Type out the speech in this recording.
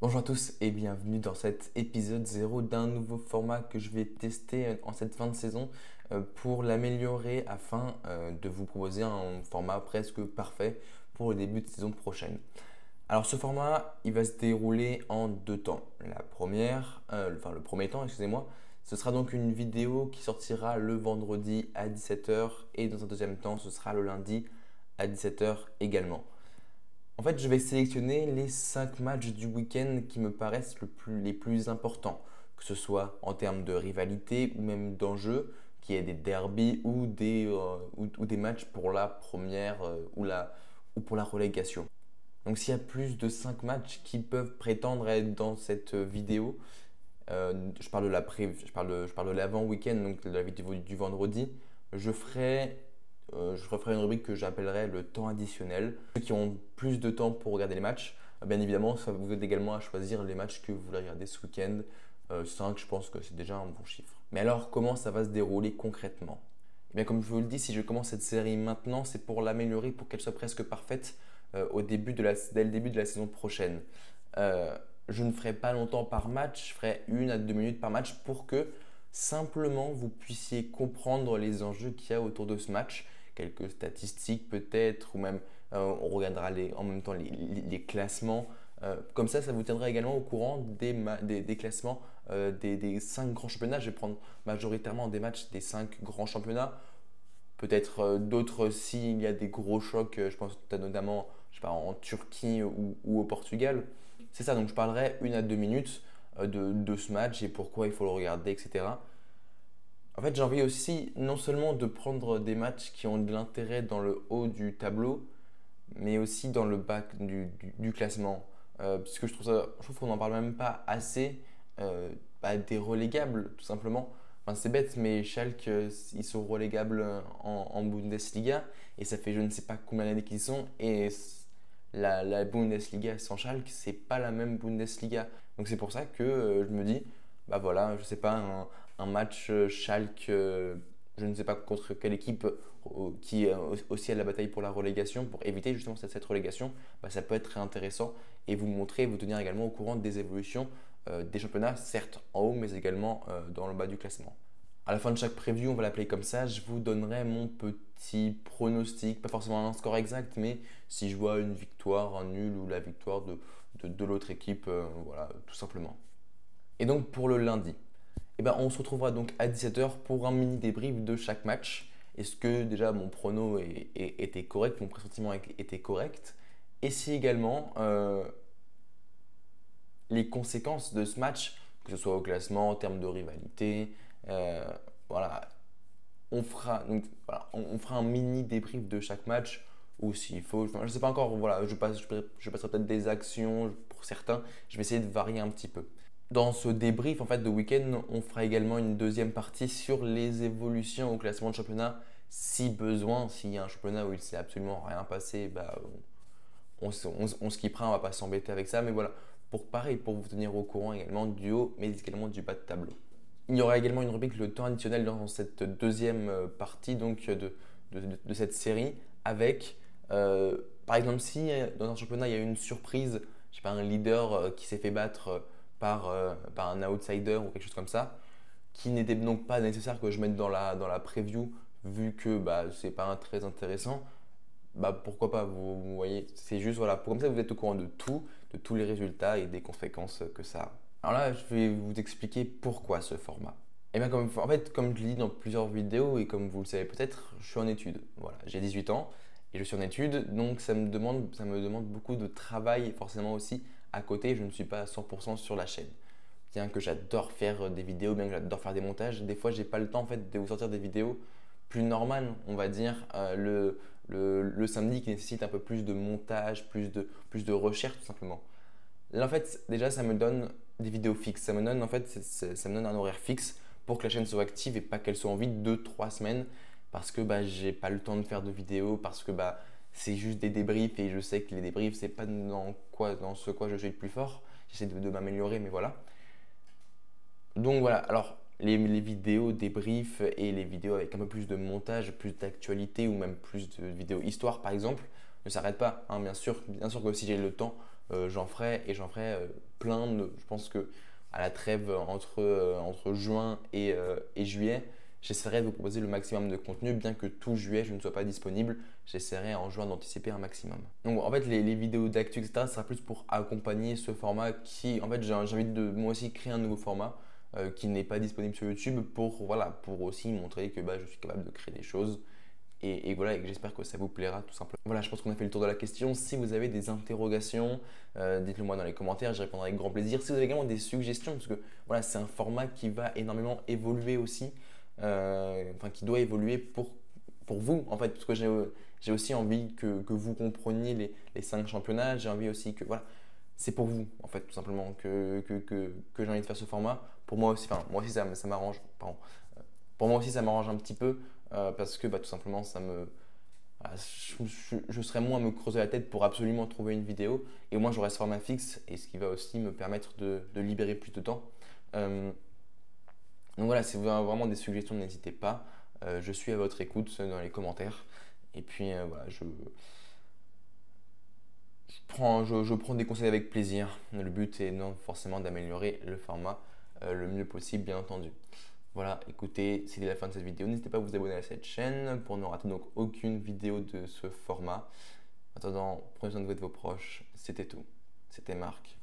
Bonjour à tous et bienvenue dans cet épisode 0 d'un nouveau format que je vais tester en cette fin de saison pour l'améliorer afin de vous proposer un format presque parfait pour le début de saison prochaine. Alors ce format, il va se dérouler en deux temps. Le premier temps, excusez-moi, ce sera donc une vidéo qui sortira le vendredi à 17h et dans un deuxième temps, ce sera le lundi à 17h également. En fait, je vais sélectionner les 5 matchs du week-end qui me paraissent les plus importants, que ce soit en termes de rivalité ou même d'enjeux, qu'il y ait des derbies ou des matchs pour la première ou pour la relégation. Donc s'il y a plus de 5 matchs qui peuvent prétendre être dans cette vidéo, je parle de l'avant-week-end, donc de la vidéo du vendredi, je ferai je referai une rubrique que j'appellerai le temps additionnel. Ceux qui ont plus de temps pour regarder les matchs, bien évidemment, ça vous aide également à choisir les matchs que vous voulez regarder ce week-end. 5, je pense que c'est déjà un bon chiffre. Mais alors, comment ça va se dérouler concrètement? Eh bien, comme je vous le dis, si je commence cette série maintenant, c'est pour l'améliorer, pour qu'elle soit presque parfaite dès le début de la saison prochaine. Je ne ferai pas longtemps par match, je ferai 1 à 2 minutes par match pour que simplement vous puissiez comprendre les enjeux qu'il y a autour de ce match, quelques statistiques peut-être, ou même on regardera en même temps les classements. Comme ça vous tiendra également au courant des classements des 5 grands championnats. Je vais prendre majoritairement des matchs des 5 grands championnats. Peut-être d'autres s'il y a des gros chocs, je pense notamment je sais pas, en Turquie ou au Portugal. C'est ça, donc je parlerai 1 à 2 minutes de ce match et pourquoi il faut le regarder, etc. En fait, j'ai envie aussi non seulement de prendre des matchs qui ont de l'intérêt dans le haut du tableau, mais aussi dans le bas du classement. Parce que je trouve qu'on n'en parle même pas assez des relégables, tout simplement. Enfin, c'est bête, mais Schalke, ils sont relégables en Bundesliga et ça fait je ne sais pas combien d'années qu'ils sont. Et la Bundesliga sans Schalke, c'est pas la même Bundesliga. Donc c'est pour ça que je me dis, bah voilà, je sais pas, un match Schalke, je ne sais pas contre quelle équipe qui est aussi à la bataille pour la relégation, pour éviter justement cette relégation, bah, ça peut être très intéressant et vous montrer, vous tenir également au courant des évolutions des championnats, certes en haut, mais également dans le bas du classement. À la fin de chaque preview, on va l'appeler comme ça, je vous donnerai mon petit pronostic, pas forcément un score exact, mais si je vois une victoire, un nul ou la victoire de l'autre équipe, voilà, tout simplement. Et donc pour le lundi, eh ben, on se retrouvera donc à 17h pour un mini débrief de chaque match. Est-ce que déjà mon prono était correct, mon pressentiment était correct? Et si également les conséquences de ce match, que ce soit au classement, en termes de rivalité, euh, voilà, on fera un mini débrief de chaque match ou s'il faut, enfin, je ne sais pas encore, voilà, je passerai peut-être des actions pour certains, je vais essayer de varier un petit peu. Dans ce débrief en fait, de week-end, on fera également une deuxième partie sur les évolutions au classement de championnat. Si besoin, s'il y a un championnat où il ne s'est absolument rien passé, bah, on skippera, on ne va pas s'embêter avec ça. Mais voilà, pour vous tenir au courant également du haut, mais également du bas de tableau. Il y aura également une rubrique le temps additionnel dans cette deuxième partie donc, de cette série avec, par exemple, si dans un championnat il y a une surprise, je sais pas, un leader qui s'est fait battre par un outsider ou quelque chose comme ça, qui n'était donc pas nécessaire que je mette dans la preview vu que bah, c'est pas très intéressant, bah, pourquoi pas, vous voyez, c'est juste, voilà, comme ça vous êtes au courant de tout, de tous les résultats et des conséquences que ça a. Alors là, je vais vous expliquer pourquoi ce format. Et bien, en fait, comme je l'ai dit dans plusieurs vidéos et comme vous le savez peut-être, je suis en études. Voilà, j'ai 18 ans et je suis en études, donc ça me demande beaucoup de travail forcément aussi à côté. Je ne suis pas à 100% sur la chaîne. Bien que j'adore faire des vidéos, bien que j'adore faire des montages, des fois j'ai pas le temps en fait de vous sortir des vidéos plus normales, on va dire, le samedi qui nécessite un peu plus de montage, plus de recherche tout simplement. Là en fait déjà ça me donne des vidéos fixes, ça me donne en fait ça me donne un horaire fixe pour que la chaîne soit active et pas qu'elle soit en vide 2 3 semaines parce que bah, j'ai pas le temps de faire de vidéos, parce que bah, c'est juste des débriefs et je sais que les débriefs c'est pas dans ce quoi je suis le plus fort, j'essaie de m'améliorer mais voilà. Donc voilà, alors les vidéos débriefs et les vidéos avec un peu plus de montage, plus d'actualité ou même plus de vidéos histoire par exemple, ne s'arrêtent pas. Hein, bien sûr que si j'ai le temps j'en ferai plein je pense que à la trêve entre juin et juillet, j'essaierai de vous proposer le maximum de contenu, bien que tout juillet je ne sois pas disponible. J'essaierai en juin d'anticiper un maximum. Donc en fait, les vidéos d'actu, etc., ce sera plus pour accompagner ce format qui, en fait, j'ai envie de moi aussi créer un nouveau format qui n'est pas disponible sur YouTube pour aussi montrer que je suis capable de créer des choses. Et voilà, et que j'espère que ça vous plaira tout simplement. Voilà, je pense qu'on a fait le tour de la question. Si vous avez des interrogations, dites-le moi dans les commentaires, j'y répondrai avec grand plaisir. Si vous avez également des suggestions, parce que voilà, c'est un format qui va énormément évoluer aussi, qui doit évoluer pour vous en fait, parce que j'ai aussi envie que vous compreniez les 5 championnats. J'ai envie aussi que voilà, c'est pour vous en fait, tout simplement, que j'ai envie de faire ce format. Pour moi aussi, moi aussi ça m'arrange. Pardon. Pour moi aussi, ça m'arrange un petit peu parce que tout simplement, voilà, je serais moins à me creuser la tête pour absolument trouver une vidéo. Et au moins, j'aurai ce format fixe et ce qui va aussi me permettre de libérer plus de temps. Donc voilà, si vous avez vraiment des suggestions, n'hésitez pas. Je suis à votre écoute dans les commentaires. Et puis voilà, je prends des conseils avec plaisir. Le but est non forcément d'améliorer le format le mieux possible, bien entendu. Voilà, écoutez, c'était la fin de cette vidéo. N'hésitez pas à vous abonner à cette chaîne pour ne rater donc aucune vidéo de ce format. En attendant, prenez soin de vous et de vos proches. C'était tout. C'était Marc.